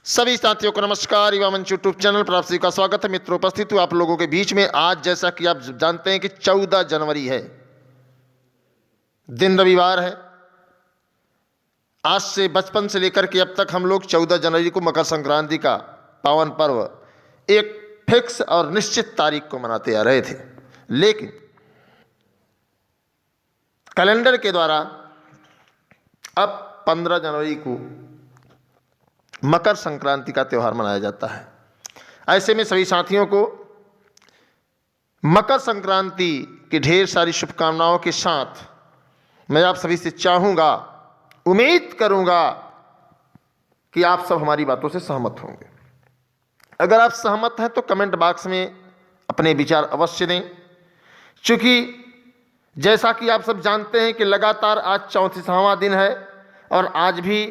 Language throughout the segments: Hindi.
सभी साथियों को नमस्कार। युवा मंच यूट्यूब चैनल पर आप सभी का स्वागत है। मित्रों, उपस्थित हूँ आप लोगों के बीच में आज। जैसा कि आप जानते हैं कि 14 जनवरी है, दिन रविवार है। आज से बचपन से लेकर के अब तक हम लोग 14 जनवरी को मकर संक्रांति का पावन पर्व एक फिक्स और निश्चित तारीख को मनाते आ रहे थे, लेकिन कैलेंडर के द्वारा अब 15 जनवरी को मकर संक्रांति का त्यौहार मनाया जाता है। ऐसे में सभी साथियों को मकर संक्रांति की ढेर सारी शुभकामनाओं के साथ मैं आप सभी से चाहूँगा, उम्मीद करूँगा कि आप सब हमारी बातों से सहमत होंगे। अगर आप सहमत हैं तो कमेंट बॉक्स में अपने विचार अवश्य दें। चूँकि जैसा कि आप सब जानते हैं कि लगातार आज 34वां दिन है और आज भी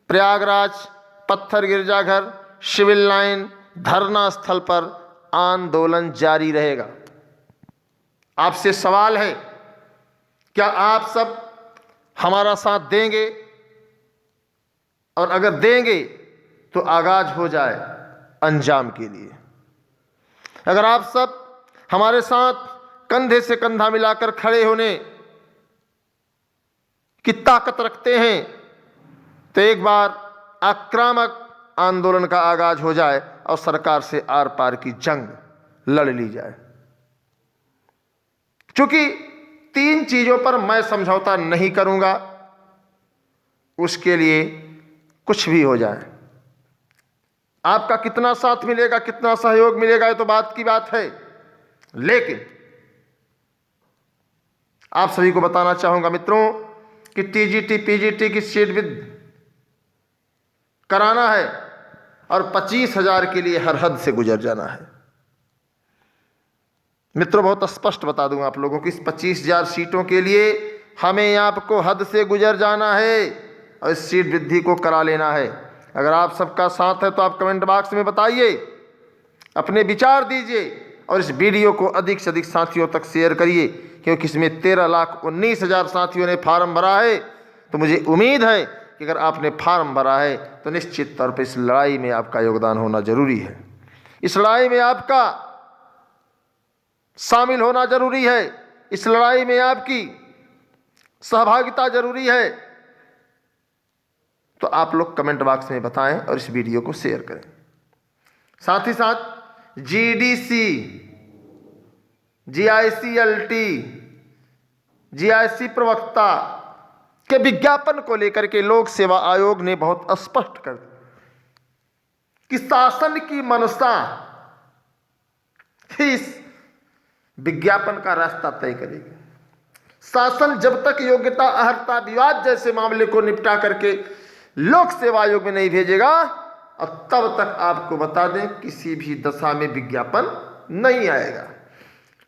प्रयागराज, पत्थर गिरजाघर, सिविल लाइन, धरना स्थल पर आंदोलन जारी रहेगा। आपसे सवाल है, क्या आप सब हमारा साथ देंगे? और अगर देंगे तो आगाज हो जाए अंजाम के लिए। अगर आप सब हमारे साथ कंधे से कंधा मिलाकर खड़े होने की ताकत रखते हैं तो एक बार आक्रामक आंदोलन का आगाज हो जाए और सरकार से आर पार की जंग लड़ ली जाए। क्योंकि 3 चीजों पर मैं समझौता नहीं करूंगा, उसके लिए कुछ भी हो जाए। आपका कितना साथ मिलेगा, कितना सहयोग मिलेगा, ये तो बात की बात है, लेकिन आप सभी को बताना चाहूंगा मित्रों कि टीजीटी पीजीटी की सीट भी कराना है और 25,000 के लिए हर हद से गुजर जाना है। मित्रों, बहुत स्पष्ट बता दूंगा आप लोगों की, इस 25,000 सीटों के लिए हमें आपको हद से गुजर जाना है और इस सीट वृद्धि को करा लेना है। अगर आप सबका साथ है तो आप कमेंट बॉक्स में बताइए, अपने विचार दीजिए और इस वीडियो को अधिक से अधिक साथियों तक शेयर करिए, क्योंकि इसमें 13,19,000 साथियों ने फार्म भरा है। तो मुझे उम्मीद है कि अगर आपने फार्म भरा है तो निश्चित तौर पर इस लड़ाई में आपका योगदान होना जरूरी है। इस लड़ाई में आपका शामिल होना जरूरी है। इस लड़ाई में आपकी सहभागिता जरूरी है। तो आप लोग कमेंट बॉक्स में बताएं और इस वीडियो को शेयर करें। साथ ही साथ जीडीसी, जीआईसीएलटी, जीआईसी प्रवक्ता के विज्ञापन को लेकर के लोक सेवा आयोग ने बहुत स्पष्ट कर दिया कि शासन की मंशा इस विज्ञापन का रास्ता तय करेगी। शासन जब तक योग्यता अर्हता विवाद जैसे मामले को निपटा करके लोक सेवा आयोग में नहीं भेजेगा और तब तक आपको बता दें किसी भी दशा में विज्ञापन नहीं आएगा।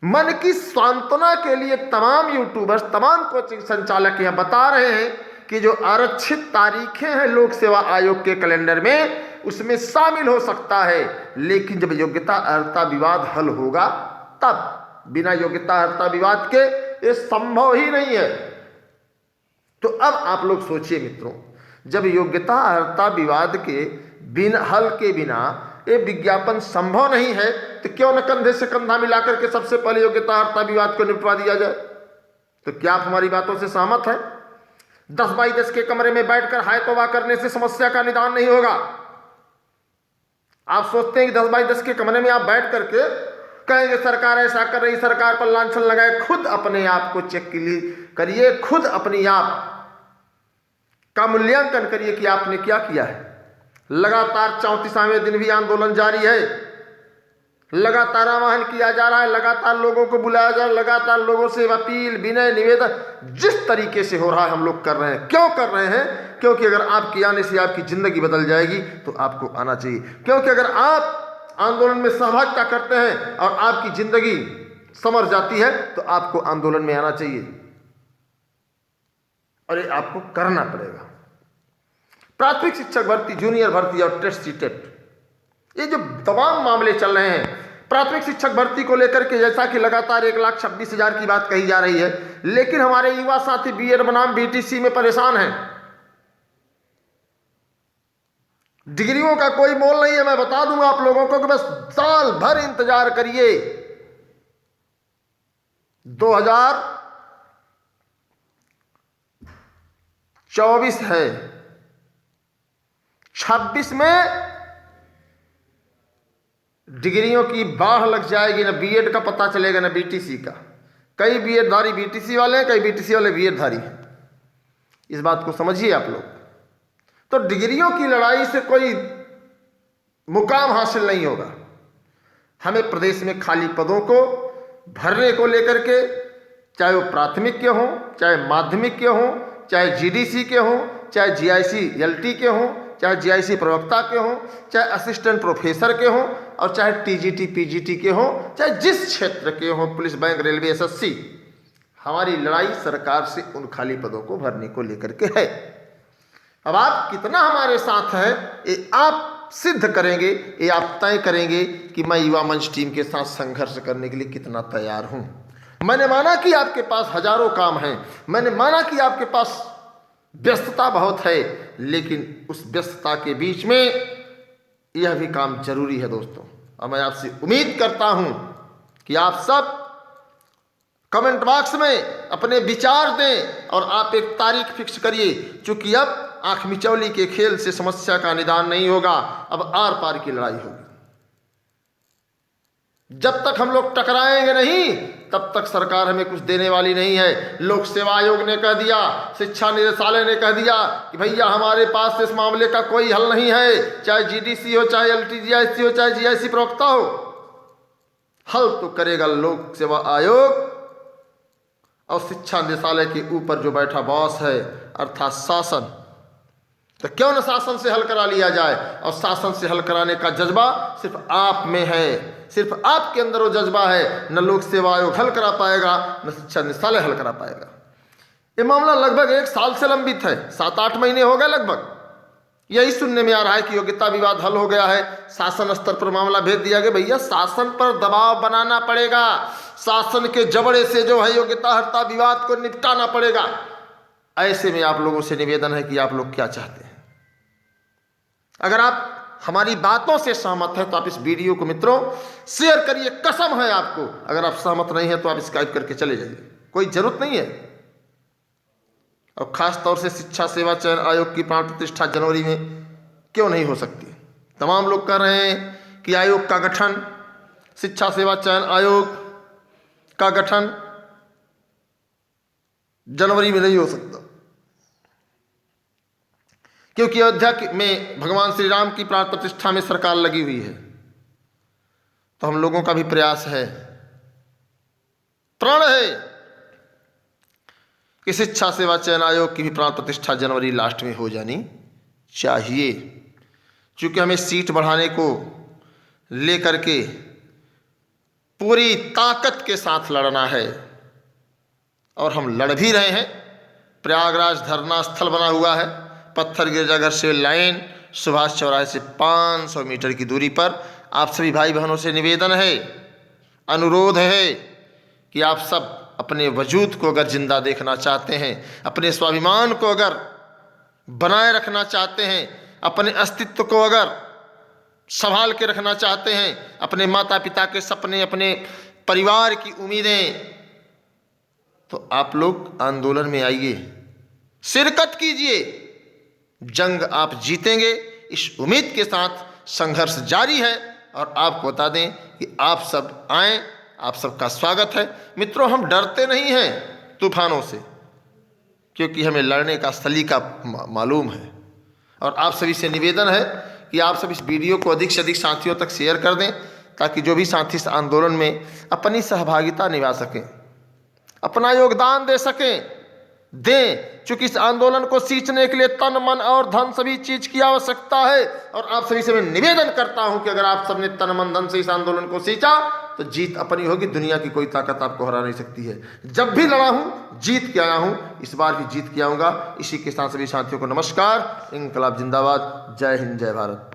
मन की सांत्वना के लिए तमाम यूट्यूबर्स, तमाम कोचिंग संचालक यह बता रहे हैं कि जो आरक्षित तारीखें हैं लोक सेवा आयोग के कैलेंडर में, उसमें शामिल हो सकता है, लेकिन जब योग्यता अर्हता विवाद हल होगा तब। बिना योग्यता अर्हता विवाद के ये संभव ही नहीं है। तो अब आप लोग सोचिए मित्रों, जब योग्यता अर्हता विवाद के बिना हल के बिना ये विज्ञापन संभव नहीं है, तो क्यों न कंधे से कंधा मिलाकर के सबसे पहले योग्यता अर्हता विवाद को निपटवा दिया जाए। तो क्या आप हमारी बातों से सहमत हैं? 10 बाई 10 के कमरे में बैठकर हाय तौबा करने से समस्या का निदान नहीं होगा। आप सोचते हैं कि 10 बाई 10 के कमरे में आप बैठ करके कहेंगे सरकार ऐसा कर रही, सरकार पर लांछन लगाए। खुद अपने आप को चेक करिए, खुद अपनी आप का मूल्यांकन करिए कि आपने क्या किया है। लगातार 34वें दिन भी आंदोलन जारी है, लगातार आह्वान किया जा रहा है, लगातार लोगों को बुलाया जा रहा है, लगातार लोगों से अपील, विनय, निवेदन जिस तरीके से हो रहा है हम लोग कर रहे हैं। क्यों कर रहे हैं? क्योंकि अगर आपके आने से आपकी जिंदगी बदल जाएगी तो आपको आना चाहिए। क्योंकि अगर आप आंदोलन में सहभागिता करते हैं और आपकी जिंदगी संवर जाती है तो आपको आंदोलन में आना चाहिए और ये आपको करना पड़ेगा। प्राथमिक शिक्षक भर्ती, जूनियर भर्ती और टेस्ट सीटेट, ये जो तमाम मामले चल रहे हैं प्राथमिक शिक्षक भर्ती को लेकर के, जैसा कि लगातार 1,26,000 की बात कही जा रही है, लेकिन हमारे युवा साथी बीएड बनाम बीटीसी में परेशान हैं। डिग्रियों का कोई मोल नहीं है। मैं बता दूंगा आप लोगों को कि बस साल भर इंतजार करिए। 2024 है, 26 में डिग्रियों की बाढ़ लग जाएगी। ना बीएड का पता चलेगा ना बीटीसी का। कई बीएड धारी बीटीसी वाले हैं, कई बीटीसी वाले बीएड धारी हैं। इस बात को समझिए आप लोग। तो डिग्रियों की लड़ाई से कोई मुकाम हासिल नहीं होगा। हमें प्रदेश में खाली पदों को भरने को लेकर के, चाहे वो प्राथमिक के हों, चाहे माध्यमिक के हों, चाहे जीडीसी के हों, चाहे जीआईसी एलटी के हों, चाहे जीआईसी प्रवक्ता के हों, चाहे असिस्टेंट प्रोफेसर के हों, और चाहे टीजीटी पीजीटी के हों, चाहे जिस क्षेत्र के हों, पुलिस, बैंक, रेलवे, एसएससी, हमारी लड़ाई सरकार से उन खाली पदों को भरने को लेकर के है। अब आप कितना हमारे साथ हैं ये आप सिद्ध करेंगे, ये आप तय करेंगे कि मैं युवा मंच टीम के साथ संघर्ष करने के लिए कितना तैयार हूं। मैंने माना कि आपके पास हजारों काम हैं, मैंने माना कि आपके पास व्यस्तता बहुत है, लेकिन उस व्यस्तता के बीच में यह भी काम जरूरी है दोस्तों। और मैं आपसे उम्मीद करता हूं कि आप सब कमेंट बॉक्स में अपने विचार दें और आप एक तारीख फिक्स करिए, क्योंकि अब आंख मिचौली के खेल से समस्या का निदान नहीं होगा, अब आर पार की लड़ाई होगी। जब तक हम लोग टकराएंगे नहीं, तब तक सरकार हमें कुछ देने वाली नहीं है। लोक सेवा आयोग ने कह दिया, शिक्षा निदेशालय ने कह दिया कि भैया हमारे पास इस मामले का कोई हल नहीं है, चाहे जीडीसी हो, चाहे एलटीजीआईसी हो, चाहे जीआईसी प्रवक्ता हो, हल तो करेगा लोक सेवा आयोग और शिक्षा निदेशालय के ऊपर जो बैठा बॉस है अर्थात शासन। तो क्यों न शासन से हल करा लिया जाए। और शासन से हल कराने का जज्बा सिर्फ आप में है, सिर्फ आपके अंदर वो जज्बा है। न लोक सेवा आयोग हल करा पाएगा, न शिक्षा निदेशालय हल करा पाएगा। ये मामला लगभग 1 साल से लंबित है, 7-8 महीने हो गए लगभग। यही सुनने में आ रहा है कि योग्यता विवाद हल हो गया है, शासन स्तर पर मामला भेज दिया गया। भैया शासन पर दबाव बनाना पड़ेगा, शासन के जबड़े से जो है योग्यता हर्ता विवाद को निपटाना पड़ेगा। ऐसे में आप लोगों से निवेदन है कि आप लोग क्या चाहते हैं। अगर आप हमारी बातों से सहमत हैं तो आप इस वीडियो को मित्रों शेयर करिए, कसम है आपको। अगर आप सहमत नहीं है तो आप स्काइप करके चले जाइए, कोई जरूरत नहीं है। और खास तौर से शिक्षा सेवा चयन आयोग की प्राण प्रतिष्ठा जनवरी में क्यों नहीं हो सकती। तमाम लोग कह रहे हैं कि आयोग का गठन, शिक्षा सेवा चयन आयोग का गठन जनवरी में नहीं हो सकता, क्योंकि अयोध्या में भगवान श्री राम की प्राण प्रतिष्ठा में सरकार लगी हुई है। तो हम लोगों का भी प्रयास है, प्रण है कि शिक्षा सेवा चयन आयोग की भी प्राण प्रतिष्ठा जनवरी लास्ट में हो जानी चाहिए, क्योंकि हमें सीट बढ़ाने को लेकर के पूरी ताकत के साथ लड़ना है और हम लड़ भी रहे हैं। प्रयागराज धरना स्थल बना हुआ है, पत्थर गिरजाघर से लाइन, सुभाष चौराहे से 500 मीटर की दूरी पर। आप सभी भाई बहनों से निवेदन है, अनुरोध है कि आप सब अपने वजूद को अगर जिंदा देखना चाहते हैं, अपने स्वाभिमान को अगर बनाए रखना चाहते हैं, अपने अस्तित्व को अगर संभाल के रखना चाहते हैं, अपने माता पिता के सपने, अपने परिवार की उम्मीदें, तो आप लोग आंदोलन में आइए, शिरकत कीजिए। जंग आप जीतेंगे, इस उम्मीद के साथ संघर्ष जारी है। और आपको बता दें कि आप सब आएँ, आप सबका स्वागत है। मित्रों, हम डरते नहीं हैं तूफानों से, क्योंकि हमें लड़ने का सलीका मालूम है। और आप सभी से निवेदन है कि आप सब इस वीडियो को अधिक से अधिक साथियों तक शेयर कर दें, ताकि जो भी साथी इस आंदोलन में अपनी सहभागिता निभा सकें, अपना योगदान दे सकें, दें। चूंकि इस आंदोलन को सींचने के लिए तन मन और धन सभी चीज की आवश्यकता है। और आप सभी से मैं निवेदन करता हूं कि अगर आप सबने तन मन धन से इस आंदोलन को सींचा तो जीत अपनी होगी, दुनिया की कोई ताकत आपको हरा नहीं सकती है। जब भी लड़ा हूं जीत के आया हूं, इस बार भी जीत के आऊंगा। इसी के साथ सभी साथियों को नमस्कार, इंकलाब जिंदाबाद, जय हिंद, जय भारत।